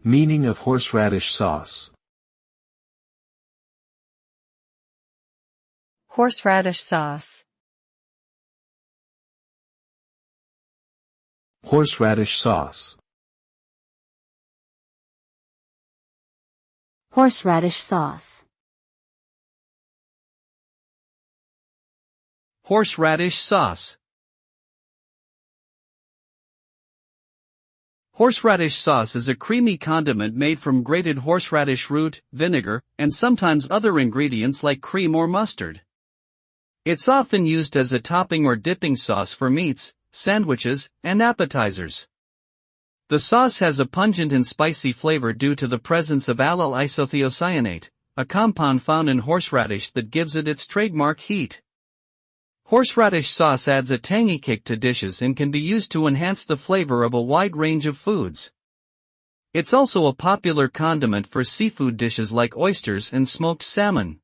Meaning of horseradish sauce. Horseradish sauce. Horseradish sauce. Horseradish sauce. Horseradish sauce. Horseradish sauce is a creamy condiment made from grated horseradish root, vinegar, and sometimes other ingredients like cream or mustard. It's often used as a topping or dipping sauce for meats, sandwiches, and appetizers. The sauce has a pungent and spicy flavor due to the presence of allyl isothiocyanate, a compound found in horseradish that gives it its trademark heat. Horseradish sauce adds a tangy kick to dishes and can be used to enhance the flavor of a wide range of foods. It's also a popular condiment for seafood dishes like oysters and smoked salmon.